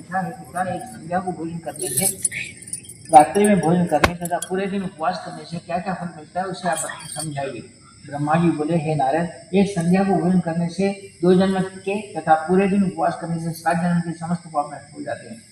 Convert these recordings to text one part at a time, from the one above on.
पूछा है पिता एक संध्या को भोजन करने से, रात्रि में भोजन करने तथा पूरे दिन उपवास करने से क्या क्या फल मिलता है उसे आप समझाइए। ब्रह्मा जी बोले, हे नारद, एक संध्या को भोजन करने से 2 जन्म के तथा पूरे दिन उपवास करने से 7 जन्म के समस्त पाप नष्ट हो जाते हैं।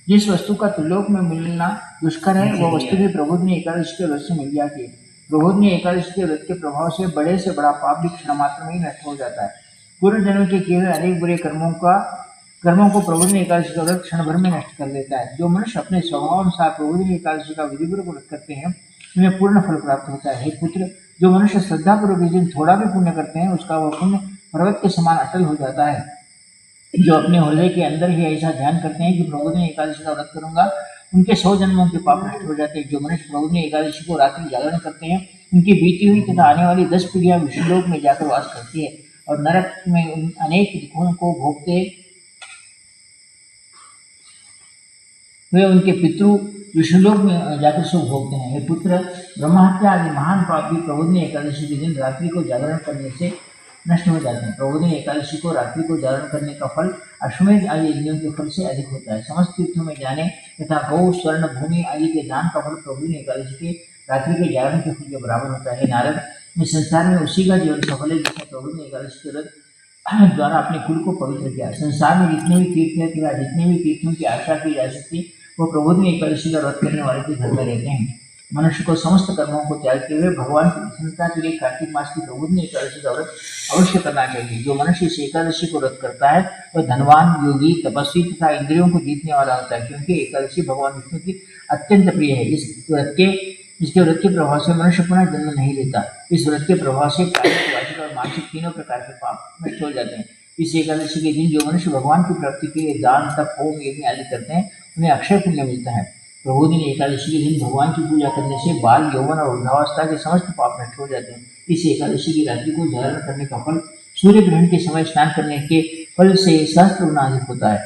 जिस वस्तु का त्रिलोक में मिलना दुष्कर है वह वस्तु भी प्रबोधनी एकादशी के व्रत से मिल जाती है। प्रबोधनी एकादशी के व्रत के प्रभाव से बड़े से बड़ा पाप भी क्षण मात्र में ही नष्ट हो जाता है। पूर्व जन्म के किए हुए अनेक बुरे कर्मों को प्रबोधनी एकादशी का व्रत क्षण भर में नष्ट कर देता है। जो मनुष्य अपने स्वभाव अनुसार प्रबोधनी एकादशी का विधिपूर्वक व्रत करते हैं उन्हें पूर्ण फल प्राप्त होता है। हे पुत्र, जो मनुष्य श्रद्धापूर्वक इस दिन थोड़ा भी पुण्य करते हैं उसका वह पुण्य पर्वत के समान अटल हो जाता है। जो अपने हृदय के अंदर ही ऐसा ध्यान करते हैं कि प्रबोधनी एकादशी का व्रत करूंगा, उनके 100 जन्मों के पाप नष्ट हो जाते हैं। जो मनुष्य प्रबोधनी एकादशी को रात्रि जागरण करते हैं उनकी बीती हुई तथा आने वाली 10 पीढ़ियां विष्णुलोक में जाकर वास करती है और नरक में अनेक दुखों को भोगते वे उनके पितृ विष्णुलोक में जाकर सुख भोगते हैं। हे पुत्र, ब्रह्महत्या आदि महान पाप भी प्रबोधनी एकादशी के दिन रात्रि को जागरण करने से नष्ट हो जाते हैं। प्रबोधनी एकादशी को रात्रि को जागरण करने का फल अश्वमेध आदि यज्ञों के फल से अधिक होता है। समस्त तीर्थों में जाने तथा गौ स्वर्ण भूमि आदि के दान का फल प्रबोधनी एकादशी के रात्रि के जागरण के फल के बराबर होता है। नारद, इस संसार में उसी का जीवन सफल है जिसने प्रबोधनी एकादशी के व्रत द्वारा अपने कुल को पवित्र किया। संसार में जितने भी तीर्थ है तथा जितने भी तीर्थों की आशा की जा सकती वो प्रबोधनी एकादशी का व्रत करने वाले के घर में रहते हैं। मनुष्य को समस्त कर्मों को त्यागते हुए भगवान की प्रसन्नता के लिए कार्तिक मास की प्रबोधनी एकादशी का व्रत अवश्य करना चाहिए। जो मनुष्य इस एकादशी को व्रत करता है वह धनवान, योगी, तपस्वी तथा इंद्रियों को जीतने वाला होता है, क्योंकि एकादशी भगवान विष्णु की अत्यंत प्रिय है। इसके व्रत के प्रभाव से मनुष्य पुनः जन्म नहीं लेता। इस व्रत के प्रभाव से कायिक, वाचिक और मानसिक तीनों प्रकार के पाप नष्ट हो जाते हैं। इस एकादशी के दिन जो मनुष्य भगवान की प्राप्ति के लिए दान, तप, होम, यज्ञ आदि करते हैं उन्हें अक्षय पुण्य मिलता है। प्रबोधनी एकादशी के दिन भगवान की पूजा करने से बाल, यौवन और वृद्धावस्था के समस्त पाप नष्ट हो जाते हैं। इस एकादशी की रात्रि को जागरण करने का फल सूर्य ग्रहण के समय स्नान करने के फल से सहस्त्र गुना अधिक होता है।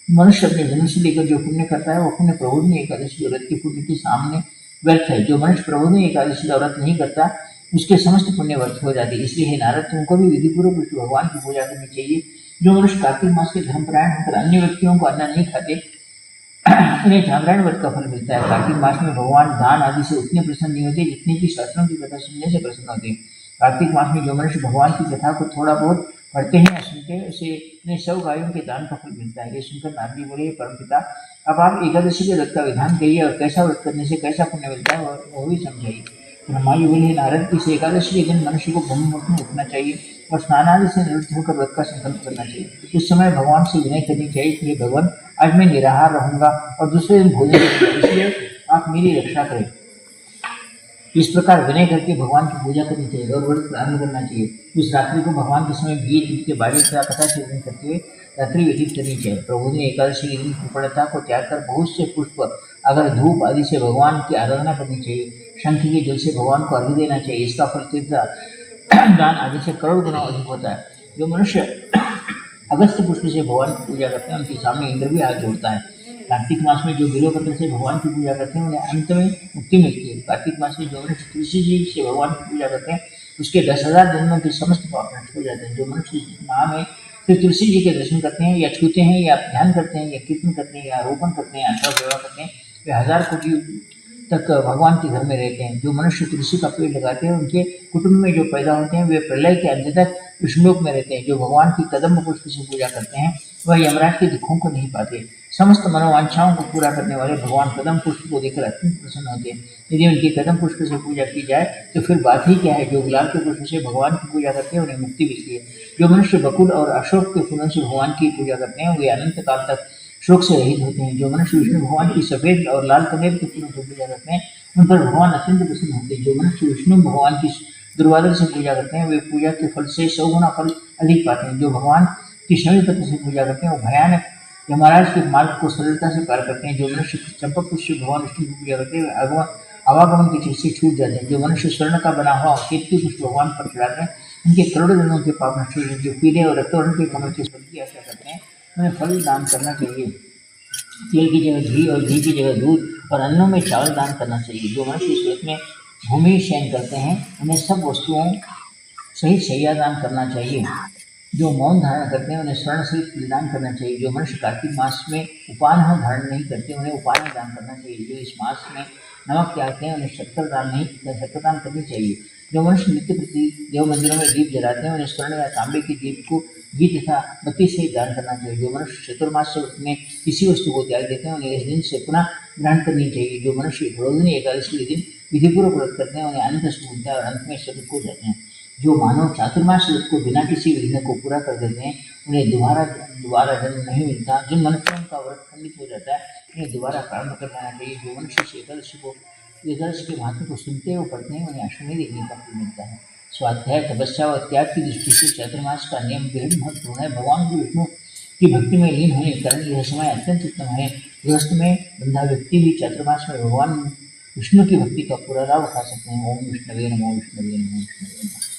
मनुष्य अपने जन्म से लेकर जो पुण्य करता है वह पुण्य प्रबोधनी एकादशी के व्रत के पुण्य के सामने व्यर्थ है। जो मनुष्य प्रबोधनी एकादशी का व्रत नहीं करता उसके समस्त पुण्य व्यर्थ हो जाते। इसलिए हे नारद, तुमको भी विधिपूर्वक विष्णु भगवान की पूजा करनी चाहिए। जो मनुष्य कार्तिक मास के धर्मपरायण होकर अन्य व्यक्तियों को अन्न नहीं खाते उन्हें जागरण व्रत का फल मिलता है। कार्तिक मास में भगवान दान आदि से उतने प्रसन्न नहीं होते जितने की शास्त्रों की कथा सुनने से प्रसन्न होते हैं। कार्तिक मास में जो मनुष्य भगवान की कथा को थोड़ा बहुत पढ़ते हैं या सुनते हैं उसे उन्हें 100 गायों के दान का फल मिलता है। ये सुनकर नारद जी बोले, परमपिता, अब आप एकादशी के व्रत का विधान करिए और कैसा व्रत करने से कैसा पुण्य मिलता है वह भी समझाइए। ब्रह्मा जी बोले, नारद, इस एकादशी के दिन मनुष्य को ब्रह्म मुहूर्त में उठना चाहिए और स्नान आदि से निवृत्त होकर व्रत का संकल्प करना चाहिए। उस समय भगवान से विनय करनी चाहिए कि हे भगवान, आज मैं निराहार रहूंगा और दूसरे दिन भोजन करूंगा, इसलिए आप मेरी रक्षा करें। इस प्रकार विनय करके भगवान की पूजा करनी चाहिए और व्रत प्रारंभ करना चाहिए। उस रात्रि को भगवान के समय गीत के बारे तथा कथा कीर्तन करते हुए रात्रि व्यतीत करनी चाहिए। प्रबोधनी एकादशी के दिन कृपणता को त्याग कर बहुत से पुष्प, अगर धूप आदि से भगवान की आराधना करनी चाहिए। शंख के जल से भगवान को अर्घ्य देना चाहिए। इसका फल तीर्थ दान आदि से करोड़ गुना अधिक होता है। जो मनुष्य अगस्त्य पुष्प से भगवान की पूजा करते हैं उनके सामने इंद्र भी हाथ जोड़ता है। कार्तिक मास में जो बिल्वपत्र से भगवान की पूजा करते हैं उन्हें अंत में मुक्ति मिलती है। कार्तिक मास में जो मनुष्य तुलसी जी से भगवान की पूजा करते हैं उसके 10,000 जन्मों के समस्त पाप नष्ट हो जाते हैं। जो मनुष्य माह में फिर तुलसी जी के दर्शन करते हैं या छूते हैं या ध्यान करते हैं या कीर्तन करते हैं या रोपण करते हैं अथवा सेवा करते हैं वे 1000 कोटि तक भगवान के घर में रहते हैं। जो मनुष्य तुलसी का पेड़ लगाते हैं उनके कुटुंब में जो पैदा होते हैं वे प्रलय के अंत तक विष्णुलोक में रहते हैं। जो भगवान की कदम पुष्प से पूजा करते हैं वह यमराज के दुखों को नहीं पाते। समस्त मनोवांछाओं को पूरा करने वाले भगवान कदम पुष्प को देखकर अत्यंत प्रसन्न होते हैं। यदि उनकी कदम पुष्प से पूजा की जाए तो फिर बात ही क्या है। जो गुलाब के पुष्प से भगवान की पूजा करते हैं उन्हें मुक्ति मिलती है। जो मनुष्य बकुल और अशोक के फूलों से भगवान की पूजा करते हैं वे अनंत काल तक शोक से रहित होते हैं। जो मनुष्य विष्णु भगवान की सफेद और लाल कनेर के फूलों से पूजा करते हैं उन पर भगवान अत्यंत प्रसन्न होते हैं। जो मनुष्य विष्णु भगवान की दुर्वादल से पूजा करते हैं वे पूजा के फल से 100 गुना फल अधिक पाते हैं। जो भगवान की शमी पत्र से पूजा करते हैं वो भयानक यमराज के मार्ग को सरलता से पार करते हैं। जो मनुष्य चंपक पुष्प से भगवान विष्णु की पूजा करते हैं आवागमन के चिर से छूट जाते हैं। जो मनुष्य स्वर्ण का बना हुआ कीर्ति पुष्प भगवान पर चढ़ाते हैं उनके करोड़ों जन्मों के पाप नष्ट हो जाते हैं। जो पीले और रक्तवर्ण के कमल के फल की आशा करते हैं उन्हें फल दान करना चाहिए। तेल की जगह घी और घी की जगह दूध और अन्नों में चावल दान करना चाहिए। जो मनुष्य इस व्रत में भूमि शयन करते हैं उन्हें सब वस्तुओं सहित शैया दान करना चाहिए। जो मौन धारण करते हैं उन्हें स्वर्ण सहित दान करना चाहिए। जो मनुष्य कार्तिक मास में उपान धारण नहीं करते उन्हें उपान दान करना चाहिए। जो इस मास में नमक त्यागते हैं उन्हें शक्कर दान करनी चाहिए। जो मनुष्य नित्य प्रति देव मंदिरों में दीप जलाते हैं उन्हें स्वर्ण या तांबे के दीप को घी तथा बत्ती से दान करना चाहिए। जो मनुष्य चतुर्मास में किसी वस्तु को त्याग देते हैं उन्हें इस दिन से पुनः ग्रहण करनी चाहिए। जो मनुष्य प्रबोधिनी एकादशी के दिन विधिपूर्वक व्रत करते हैं उन्हें अनंत सुख मिलता है और अंत में सुख हो जाते हैं। जो मानव चातुर्मास व्रत को बिना किसी विघ्न को पूरा कर देते हैं उन्हें दोबारा जन्म नहीं मिलता। जिन मनुष्यों का व्रत खंडित हो जाता है उन्हें दोबारा प्रारंभ कर देना चाहिए। जो मनुष्य एकादशी के महत्व को सुनते हुए पढ़ते हैं उन्हें अश्वमेध यज्ञ का फल मिलता है। स्वाध्याय, तपस्या और त्याग की दृष्टि से चातुर्मास का नियम बेहद महत्वपूर्ण है। भगवान श्री विष्णु की भक्ति में लीन होने के कारण यह समय अत्यंत उत्तम है। गृहस्थ में बंधा व्यक्ति भी चातुर्मास में भगवान विष्णु की भक्ति का पूरा लाभ उठा सकते हैं। ओम विष्णवे नमो, विष्णवे नमो, विष्णवे नमो।